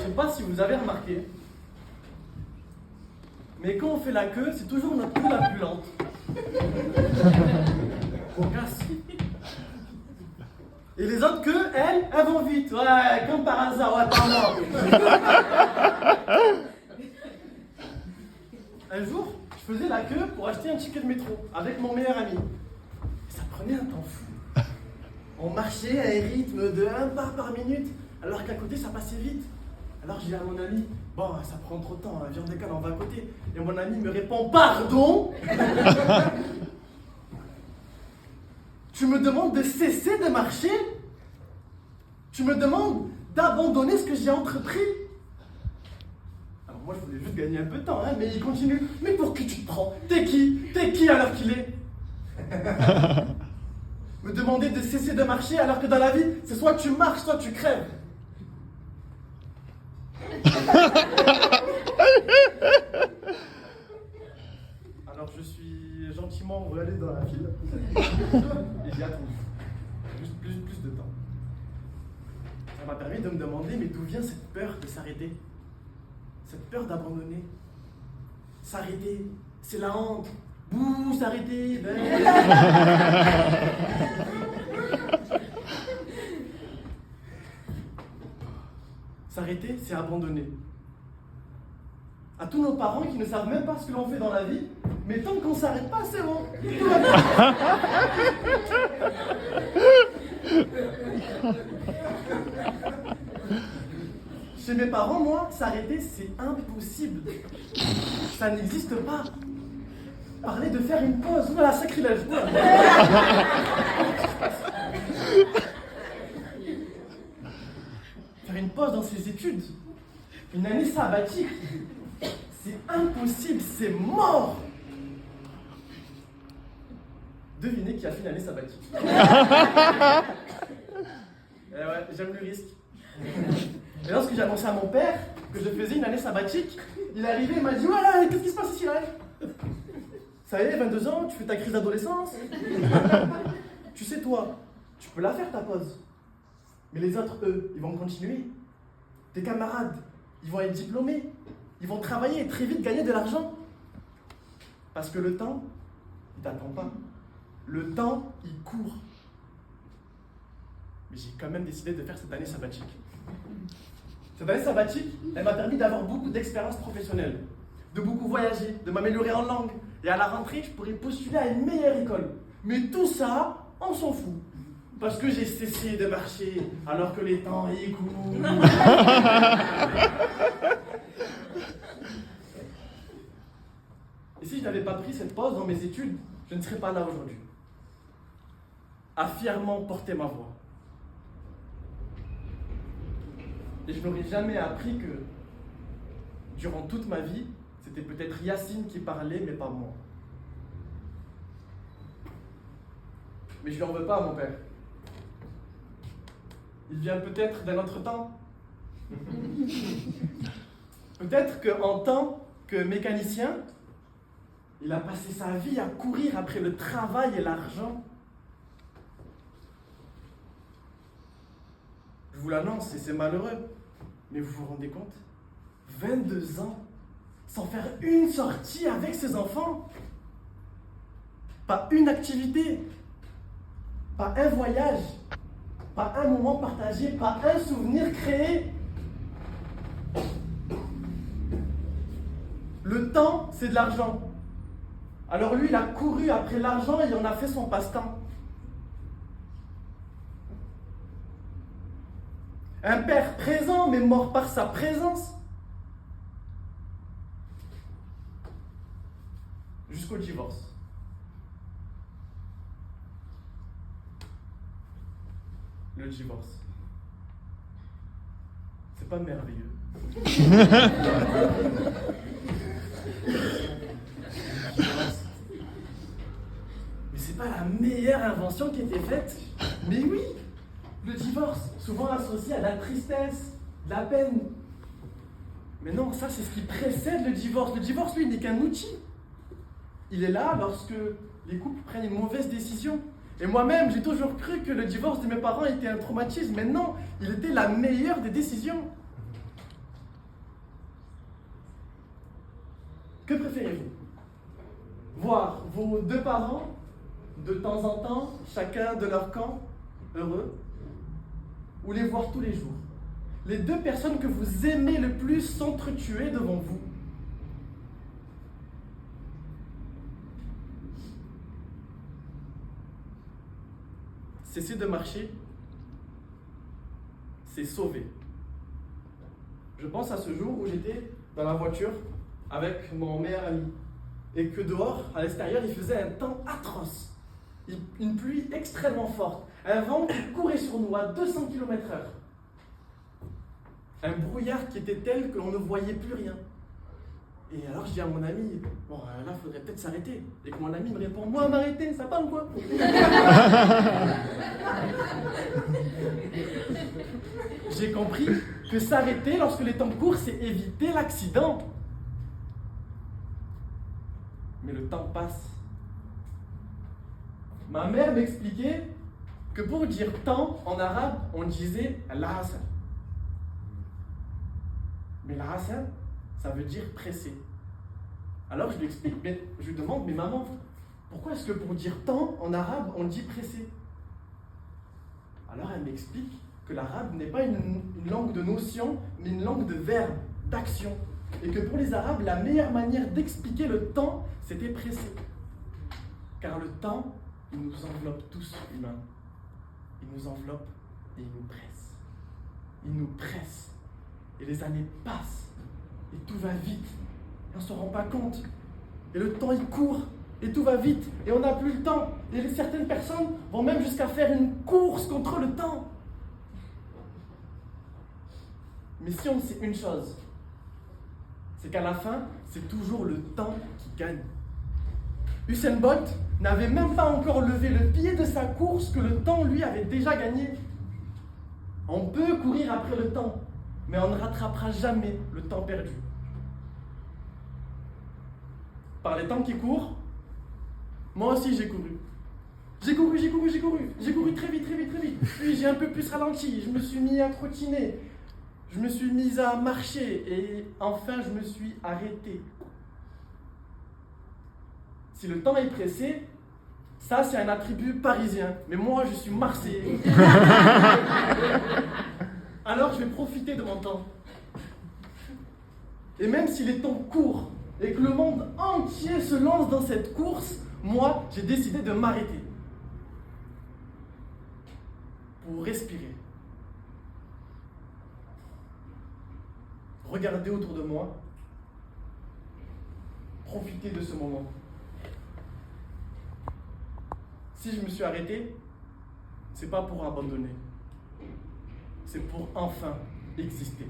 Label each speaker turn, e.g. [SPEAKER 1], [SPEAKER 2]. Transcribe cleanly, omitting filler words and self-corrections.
[SPEAKER 1] sais pas si vous avez remarqué, mais quand on fait la queue, c'est toujours notre queue la plus lente. On casse. Et les autres queues, elles vont vite. Ouais, comme par hasard, ouais, pardon. Un jour, je faisais la queue pour acheter un ticket de métro avec mon meilleur ami. Et ça prenait un temps fou. On marchait à un rythme de 1 pas par minute, alors qu'à côté, ça passait vite. Alors je dis à mon ami, bon, ça prend trop de temps, viens, on décale, on va à côté. Et mon ami me répond, pardon. Tu me demandes de cesser de marcher? Tu me demandes d'abandonner ce que j'ai entrepris? Alors moi, je voulais juste gagner un peu de temps, hein, mais il continue. Mais pour qui tu te prends? T'es qui? T'es qui alors qu'il est? Me demander de cesser de marcher alors que dans la vie, c'est soit tu marches, soit tu crèves. Alors je suis gentiment relé dans la file et j'y attends juste plus de temps. Ça m'a permis de me demander, mais d'où vient cette peur de s'arrêter? Cette peur d'abandonner? S'arrêter, c'est la honte. Bouh, s'arrêter. S'arrêter, c'est abandonner. À tous nos parents qui ne savent même pas ce que l'on fait dans la vie, mais tant qu'on ne s'arrête pas, c'est bon. Tout va bien. Chez mes parents, moi, s'arrêter, c'est impossible. Ça n'existe pas. Parler de faire une pause, voilà, sacrilège. Faire une pause dans ses études, une année sabbatique, c'est impossible, c'est mort. Devinez qui a fait une année sabbatique. Eh ouais, j'aime le risque. Et lorsque j'ai annoncé à mon père que je faisais une année sabbatique, il est arrivé, il m'a dit, voilà, qu'est-ce qui se passe ici là? Ça y est, 22 ans, tu fais ta crise d'adolescence. Tu sais, toi, tu peux la faire ta pause. Mais les autres, eux, ils vont continuer. Tes camarades, ils vont être diplômés. Ils vont travailler et très vite gagner de l'argent. Parce que le temps, il t'attend pas. Le temps, il court. Mais j'ai quand même décidé de faire cette année sabbatique. Cette année sabbatique, elle m'a permis d'avoir beaucoup d'expériences professionnelles, de beaucoup voyager, de m'améliorer en langue. Et à la rentrée, je pourrais postuler à une meilleure école. Mais tout ça, on s'en fout. Parce que j'ai cessé de marcher alors que les temps y courent. Et si je n'avais pas pris cette pause dans mes études, je ne serais pas là aujourd'hui. À fièrement porter ma voix. Et je n'aurais jamais appris que, durant toute ma vie, c'était peut-être Yacine qui parlait, mais pas moi. Mais je ne lui en veux pas à mon père. Il vient peut-être d'un autre temps. Peut-être qu'en tant que mécanicien, il a passé sa vie à courir après le travail et l'argent. Je vous l'annonce et c'est malheureux, mais vous vous rendez compte? 22 ans, sans faire une sortie avec ses enfants. Pas une activité, pas un voyage, pas un moment partagé, pas un souvenir créé. Le temps, c'est de l'argent. Alors lui, il a couru après l'argent et il en a fait son passe-temps. Un père présent, mais mort par sa présence. Jusqu'au divorce. Le divorce. C'est pas merveilleux. Mais c'est pas la meilleure invention qui a été faite. Mais oui, le divorce, souvent associé à la tristesse, de la peine. Mais non, ça c'est ce qui précède le divorce. Le divorce, lui, n'est qu'un outil. Il est là lorsque les couples prennent une mauvaise décision. Et moi-même, j'ai toujours cru que le divorce de mes parents était un traumatisme. Mais non, il était la meilleure des décisions. Que préférez-vous? Voir vos deux parents, de temps en temps, chacun de leur camp, heureux, ou les voir tous les jours? Les deux personnes que vous aimez le plus s'entretuer devant vous. Cesser de marcher, c'est sauver. Je pense à ce jour où j'étais dans la voiture avec mon meilleur ami et que dehors, à l'extérieur, il faisait un temps atroce. Une pluie extrêmement forte, un vent qui courait sur nous à 200 km/h. Un brouillard qui était tel que l'on ne voyait plus rien. Et alors je dis à mon ami, bon là il faudrait peut-être s'arrêter. Et que mon ami me répond, moi m'arrêter, ça parle quoi? J'ai compris que s'arrêter lorsque les temps courent, c'est éviter l'accident. Mais le temps passe. Ma mère m'expliquait que pour dire temps en arabe, on disait al-asr. Mais l'asr, ça veut dire pressé. Alors je lui explique, mais je lui demande, mais maman, pourquoi est-ce que pour dire temps en arabe, on dit pressé? Alors elle m'explique que l'arabe n'est pas une langue de notion, mais une langue de verbe, d'action. Et que pour les Arabes, la meilleure manière d'expliquer le temps, c'était pressé. Car le temps, il nous enveloppe tous, humains. Il nous enveloppe et il nous presse. Il nous presse. Et les années passent. Et tout va vite. Et on ne se rend pas compte. Et le temps, il court. Et tout va vite. Et on n'a plus le temps. Et certaines personnes vont même jusqu'à faire une course contre le temps. Mais si on sait une chose, c'est qu'à la fin, c'est toujours le temps qui gagne. Usain Bolt n'avait même pas encore levé le pied de sa course que le temps, lui, avait déjà gagné. On peut courir après le temps, mais on ne rattrapera jamais le temps perdu. Par les temps qui courent, moi aussi j'ai couru. J'ai couru très vite. Puis j'ai un peu plus ralenti, je me suis mis à trottiner. Je me suis mise à marcher et enfin je me suis arrêté. Si le temps est pressé, ça c'est un attribut parisien. Mais moi je suis marseillais. Alors je vais profiter de mon temps. Et même si les temps courent et que le monde entier se lance dans cette course, moi j'ai décidé de m'arrêter. Pour respirer. Regardez autour de moi, profitez de ce moment. Si je me suis arrêté, c'est pas pour abandonner, c'est pour enfin exister.